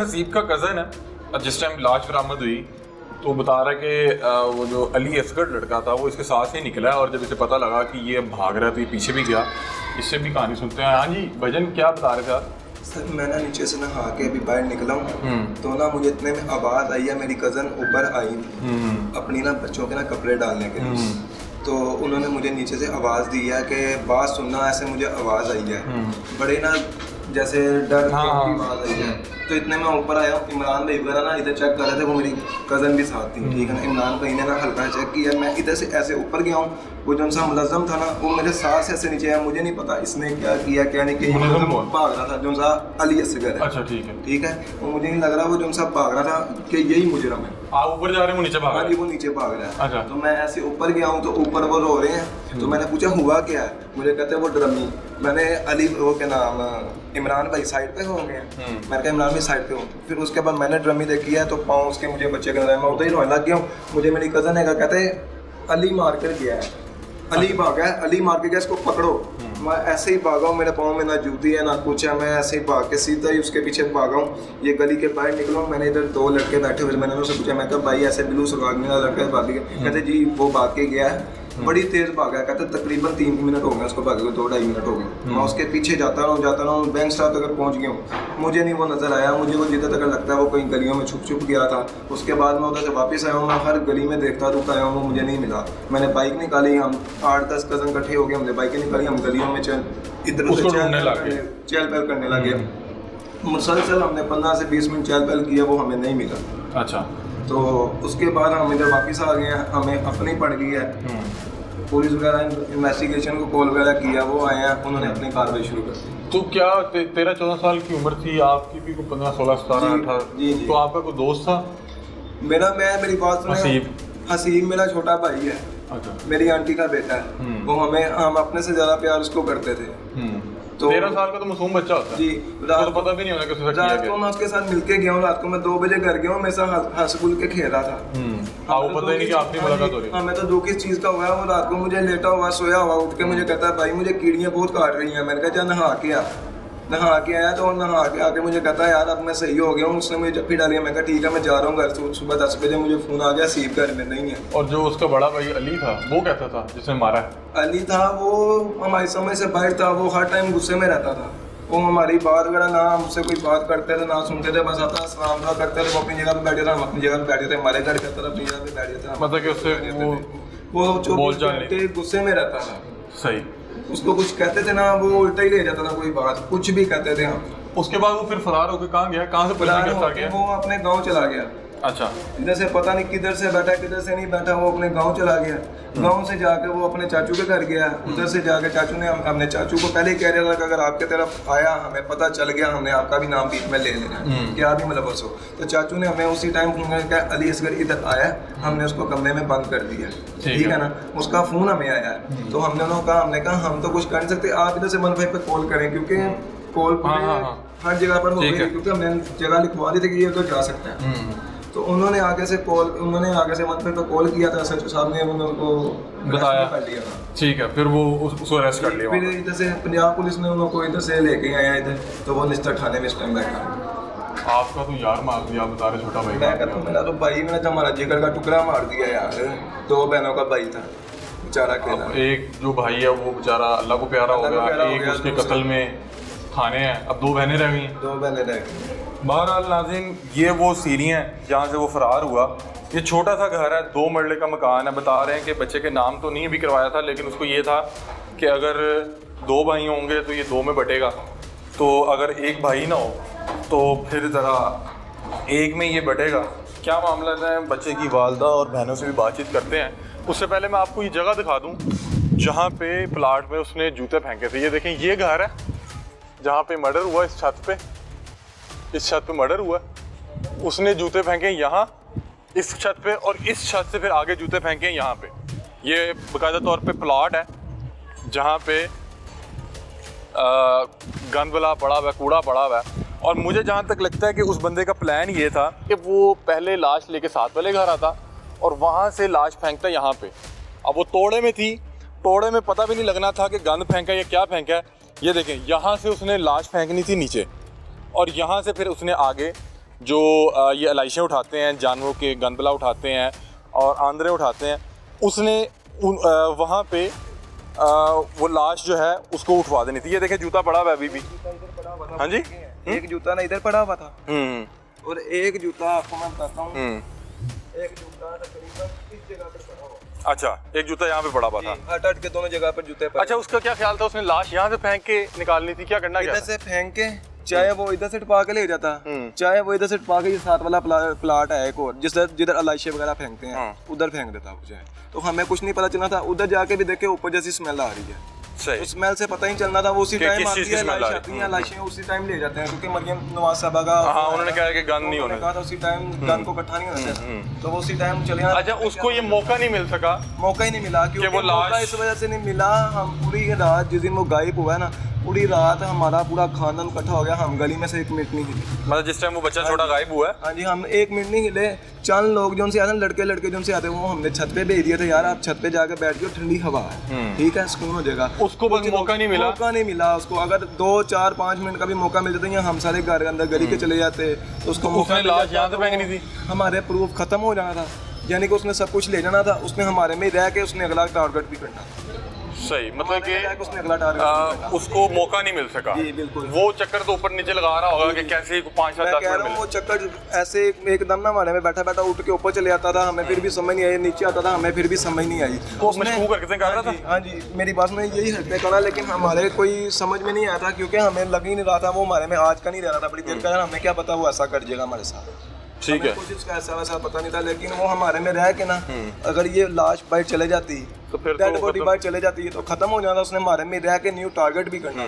हसीब का कज़न है। जिस टाइम लाश बरामद हुई तो बता रहा है कि वो जो अली असगर लड़का था वो इसके साथ ही निकला है और जब इसे पता लगा कि ये भाग रहा है तो ये पीछे भी गया। इससे भी कहानी सुनते हैं। हाँ जी भजन, क्या बता रहे थे आप? सर मैं ना नीचे से नहा के अभी बाहर निकला हूँ तो ना मुझे इतने में आवाज़ आई है, मेरी कज़न ऊपर आई अपनी ना बच्चों के ना कपड़े डालने के लिए। तो उन्होंने मुझे नीचे से आवाज़ दी है कि बात सुनना, ऐसे मुझे आवाज़ आई है बड़े ना जैसे डर की आवाज़ आई है। तो इतने में ऊपर आया, इमरान भाई वगैरह ना इधर चेक कर रहे थे, वो मेरी कज़न भी साथ थी, ठीक है ना। इमरान भाई ने ना हल्का चेक किया, मैं इधर से ऐसे ऊपर गया हूँ, वो जो सा मुलज़्ज़म था ना वो मेरे साथ से ऐसे नीचे आया। मुझे नहीं पता इसने क्या किया क्या नहीं किया, भाग रहा था जो सा अली असगर है। अच्छा ठीक है। वो मुझे नहीं लग रहा वो जो सा भाग रहा था कि यही मुजरम है। आप ऊपर जा रहे हैं, वो नीचे भाग रहा है? वो नीचे भाग रहा है। अच्छा। तो मैं ऐसे ऊपर गया हूँ तो ऊपर वो रो रहे हैं। तो मैंने पूछा हुआ क्या है, मुझे कहते हैं वो ड्रमी। मैंने अली वो क्या नाम इमरान भाई साइड पे हो गए। मैंने कहा इमरान भाई साइड पे हो। फिर उसके बाद मैंने ड्रमी देखी है तो पाँव उसके मुझे बच्चे के नजर, मैं उधर ही रोने लग गया हूँ। मुझे मेरी कज़न है कहते अली मार कर गया है, अली भागा है, अली मार के गया, इसको पकड़ो। मैं ऐसे ही भागा हूँ, मेरे पाँव में ना जूती है ना कुछ है, मैं ऐसे ही भाग के सीधा ही उसके पीछे भागा हूँ। ये गली के बाहर निकला हूँ, मैंने इधर दो लड़के बैठे हुए, मैंने उनसे पूछा, मैं कहा भाई ऐसे ब्लू सलवार में लड़का भाग गया? कहते जी वो भाग के गया है, बड़ी तेज भागा है। कहते तकरीबन 3 मिनट हो गए उसको भागे हुए, 2-2.5 मिनट हो गए। मैं उसके पीछे जाता रहा हूँ, बैंक स्टाफ तक पहुँच गया हूँ, मुझे नहीं वो नज़र आया। मुझे वो जिधर तक लगता है वो कहीं गलियों में छुप गया था। उसके बाद मैं उधर से वापस आया हूँ, मैं हर गली में देखता रुकता आया हूँ, वो मुझे नहीं मिला। मैंने बाइक निकाली, हम 8-10 कज़न इकट्ठे हो गए, हमने बाइकें निकाली, हम गलियों में इधर उधर चहल पहल करने लगे। मुसलसल हमने 15 से 20 मिनट चहल पहल किया, वो हमें नहीं मिला। अच्छा। तो उसके बाद हम इधर वापस आ गए हैं, हमें अपनी पड़ गई है। पुलिस वगैरह इन्वेस्टिगेशन को कॉल वगैरह किया, वो आए हैं, उन्होंने अपनी कार्रवाई शुरू कर दी। तो क्या 13-14 साल की उम्र थी आपकी भी, 15, 16, 17, 18? जी। तो आपका कोई दोस्त था? मेरी बात सुने, हसीब मेरा छोटा भाई है। अच्छा। मेरी आंटी का बेटा है। वो हम अपने से ज्यादा प्यार उसको करते थे। तो 13 साल का तो मासूम बच्चा होता है। जी। तो पता भी नहीं होना कि उसने क्या रात किया। को मैं उसके साथ मिलके गया हूँ, रात को मैं 2 बजे घर गया हूँ, मेरे साथ हंस खुल के खेल रहा था। आपको पता ही नहीं कि आपकी मुलाकात हो रही है। मैं तो जो किस चीज़ का हुआ है, वो रात को मुझे लेटा हुआ सोया हुआ उठ के मुझे कहता है भाई मुझे कीड़ियाँ बहुत काट रही हैं। मैंने कहा जा नहा के आ। नहा के आया तो नहा के आके मुझे कहता है यार अब मैं सही हो गया हूँ। उसने मुझे जप्पी डाली, मैं कहा ठीक है मैं जा रहा हूँ घर से। सुबह 10 बजे मुझे फ़ोन आ गया सीप घर में नहीं है। और जो उसका बड़ा भाई अली था वो कहता था जिसने मारा है? अली था वो हमारी समझ से बाहर था, वो हर टाइम गुस्से में रहता था। वो हमारी बात वगैरह ना हमसे कोई बात करते थे ना सुनते थे, बस आता सलाम दुआ करते थे। वो अपनी जगह पे बैठे थे, हम अपनी जगह पे बैठे थे, हमारे घर कहता था अपनी जगह पे बैठे थे। मतलब कि उससे वो 24 घंटे गुस्से में रहता था। सही। उसको कुछ कहते थे ना वो उल्टा ही ले जाता था, कोई बात कुछ भी कहते थे हम। उसके बाद वो फिर फरार होकर कहाँ गया? कहाँ से फरार गिरफ्तार किया? वो अपने गाँव चला गया। अच्छा। इधर से पता नहीं किधर से बैठा किधर से नहीं बैठा, वो अपने गांव चला गया। गांव से जाके वो अपने चाचू के घर गया। उधर से जाके चाचू ने हमने चाचू को पहले कह रहा था कि अगर आपके तरफ आया हमें पता चल गया हमने आपका भी नाम बीच में ले लेना है, क्या भी मतलब हो। तो चाचू ने हमें उसी टाइम फोन किया अली असगर इधर आया, हमने उसको कमरे में बंद कर दिया, ठीक है ना। उसका फोन हमें आया है तो हमने कहा हम तो कुछ कर नहीं सकते, आप इधर से 15 पे कॉल करें क्योंकि कॉल हर जगह पर हो गई, क्योंकि हमने जगह लिखवा दी थी कि ये तो जा सकता है। तो उन्होंने आगे से 15 पे कॉल किया था, सचिव साहब ने उनको बताया कर लिया था। ठीक है, फिर वो उसको अरेस्ट कर लिया। फिर इधर से पंजाब पुलिस ने उनको इधर से लेके आया इधर, तो वो निस्तर थाने में इस टाइम बैठा। आपका तो यार मार दिया, आप बता रहे छोटा भाई। मैं कहता हूँ मेरा तो भाई ने तो हमारा जिगर का टुकड़ा मार दिया यार। 2 बहनों का भाई था बेचारा अकेला। एक जो भाई है वो बेचारा अल्लाह को प्यारा हो गया, एक उसके कत्ल में खाने हैं, अब 2 बहनें रह गई। 2 बहनें रह गई। बहरहाल नाज़रीन, ये वो सीढ़ी हैं जहाँ से वो फरार हुआ। ये छोटा सा घर है, 2 मरले का मकान है। बता रहे हैं कि बच्चे के नाम तो नहीं भी करवाया था, लेकिन उसको ये था कि अगर 2 भाई होंगे तो ये 2 में बटेगा, तो अगर एक भाई ना हो तो फिर ज़रा एक में ये बटेगा। क्या मामला है, बच्चे की वालदा और बहनों से भी बातचीत करते हैं। उससे पहले मैं आपको ये जगह दिखा दूँ जहाँ पे प्लाट में उसने जूते फेंके थे। ये देखें, ये घर है जहाँ पे मर्डर हुआ, इस छत पे मर्डर हुआ। उसने जूते फेंके यहाँ इस छत पे, और इस छत से फिर आगे जूते फेंके यहाँ पे। ये बाकायदा तौर पे प्लॉट है जहाँ पे गंद वाला पड़ा हुआ है, कूड़ा पड़ा हुआ है। और मुझे जहाँ तक लगता है कि उस बंदे का प्लान ये था कि वो पहले लाश लेके साथ वाले घर आता और वहाँ से लाश फेंकता यहाँ पे। अब वो तोड़े में थी, तोड़े में पता भी नहीं लगना था कि गंद फेंका या क्या फेंका है। ये देखें, यहाँ से उसने लाश फेंकनी थी नीचे, और यहाँ से फिर उसने आगे जो ये अलाइशें उठाते हैं, जानवरों के गंदबला उठाते हैं और आंदरे उठाते हैं, उसने वहाँ पे वो लाश जो है उसको उठवा देनी थी। ये देखें जूता पड़ा हुआ है अभी भी। हाँ जी, एक जूता ना इधर पड़ा हुआ था और एक जूता आपको मैं बताता हूँ, एक जूता तकरीबन इस जगह पर पड़ा हुआ। अच्छा, एक जूता यहाँ पे पड़ा हुआ था। हट के दोनों जगह पर जूते पड़े। अच्छा, उसका क्या ख्याल था? उसने लाश यहाँ से फेंक के निकालनी थी, क्या करना? इधर से फेंक के चाहे वो इधर से टपा के ले जाता, चाहे वो इधर से टपा के, ये साथ वाला प्लाट है एक और जिधर अलाइशे वगैरह फेंकते हैं, उधर फेंक देता वो चाहे। तो हमें कुछ नहीं पता चलना था, उधर जाके भी देखे ऊपर जैसी स्मेल आ रही है। सही। उस स्मेल से पता ही चलना था, वो उसी टाइम आती है, लाशें उसी टाइम ले जाते हैं, क्योंकि मरियम नवाज साहबा का उन्होंने कहा कि गन नहीं होने, कहा था उसी टाइम गन को इकट्ठा नहीं होने देते, तो वो उसी टाइम चले। अच्छा, उसको ये मौका नहीं मिल सका, मौका ही नहीं मिला, क्योंकि वो मौका इस वजह से नहीं मिला, हम पूरी रात जिस दिन वो गायब हुआ है ना, पूरी रात हमारा पूरा खानदान इकट्ठा हो गया, हम गली में से एक मिनट नहीं हिले। मतलब जिस टाइम वो बच्चा छोटा गायब हुआ है, हाँ जी, हम एक मिनट नहीं हिले। चंद लोग जो उनसे आते हैं, लड़के जो उनसे आते हैं, वो हमने छत पे भेज दिया था, यार आप छत पे जाके बैठ जाओ, ठंडी हवा है, ठीक है, सुकून हो जाएगा। उसको बस मौका नहीं मिला, उसको। अगर 2, 4, 5 मिनट का भी मौका मिल जाता, या हम सारे घर के अंदर गली के चले जाते, तो उसको मौका लाश यहाँ से फेंकनी थी, हमारे प्रूफ खत्म हो जाना था, यानी कि उसने सब कुछ ले जाना था, उसने हमारे में रह के उसने अगला टारगेट भी करना। सही, मतलब कि उसने अगला टारगेट उसको मौका नहीं मिल सका। जी बिल्कुल। वो चक्कर तो ऊपर नीचे लगा रहा होगा कि कैसे 5 या 10 मिनट। वो चक्कर ऐसे एकदम ना हमारे में बैठा उठ के ऊपर चले आता था, हमें फिर भी समझ नहीं आई, नीचे आता था, हमें फिर भी समझ नहीं आई। करके कर रहा था। हाँ जी, मेरी बात में यही हरकतें करा, लेकिन हमारे कोई समझ में नहीं आया था, क्योंकि हमें लग ही नहीं रहा था वो हमारे में आज का नहीं रह रहा था, बड़ी देर का। हमें क्या पता वो ऐसा कर जाएगा हमारे साथ, ठीक है, कुछ इसका ऐसा वैसा पता नहीं था, लेकिन वो हमारे में रह के ना, अगर ये लाश बाहर चले जाती, तो फिर डेड बॉडी बाहर चले जाती है, तो खत्म हो जाता। उसने हमारे में रह के न्यू टारगेट भी करना।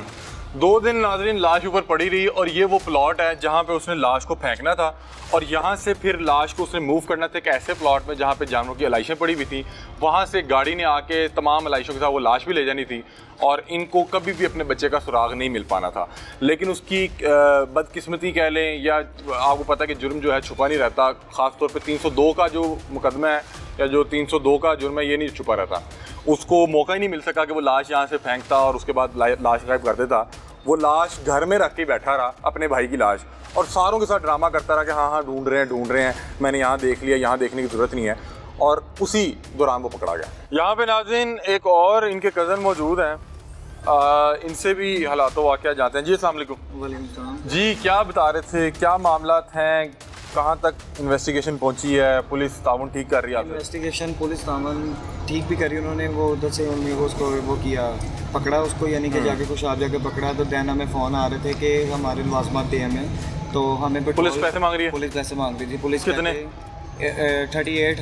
2 दिन नाज़रीन लाश ऊपर पड़ी रही, और ये वो प्लॉट है जहाँ पे उसने लाश को फेंकना था, और यहाँ से फिर लाश को उसने मूव करना था एक ऐसे प्लॉट में जहाँ पे जानवरों की अलाइशें पड़ी हुई थी। वहाँ से गाड़ी ने आके तमाम अलाइशों के साथ वो लाश भी ले जानी थी, और इनको कभी भी अपने बच्चे का सुराग नहीं मिल पाना था। लेकिन उसकी बदकिस्मती कह लें, या आपको पता है कि जुर्म जो है छुपा नहीं रहता, ख़ासतौर पर 302 का जो मुकदमा है, या जो 302 का जुर्म है, ये नहीं छुपा रहता। उसको मौका ही नहीं मिल सका कि वो लाश यहाँ से फेंकता और उसके बाद लाश गायब कर देता। वो लाश घर में रख के बैठा रहा, अपने भाई की लाश, और सारों के साथ ड्रामा करता रहा कि हाँ ढूंढ रहे हैं, मैंने यहाँ देख लिया, यहाँ देखने की ज़रूरत नहीं है, और उसी दौरान वो पकड़ा गया। यहाँ पे नाज़रीन एक और इनके कज़न मौजूद हैं, इनसे भी हालात वाक़या जाते हैं। जी अस्सलाम वालेकुम। जी, क्या बता रहे थे, क्या मामलात हैं, कहाँ तक इन्वेस्टिगेशन पहुंची है? पुलिस ताउन ठीक कर रही है? इन्वेस्टिगेशन पुलिस ताउन ठीक भी करी, उन्होंने वो उधर से उसको वो किया, पकड़ा उसको, यानी कि जाके कुछ आप जाके पकड़ा। तो दैन हमें फ़ोन आ रहे थे कि हमारे लवाजमात दे हमें, तो हमें पुलिस पैसे मांग रही है। पुलिस पैसे मांग रही थी। पुलिस कितने? 38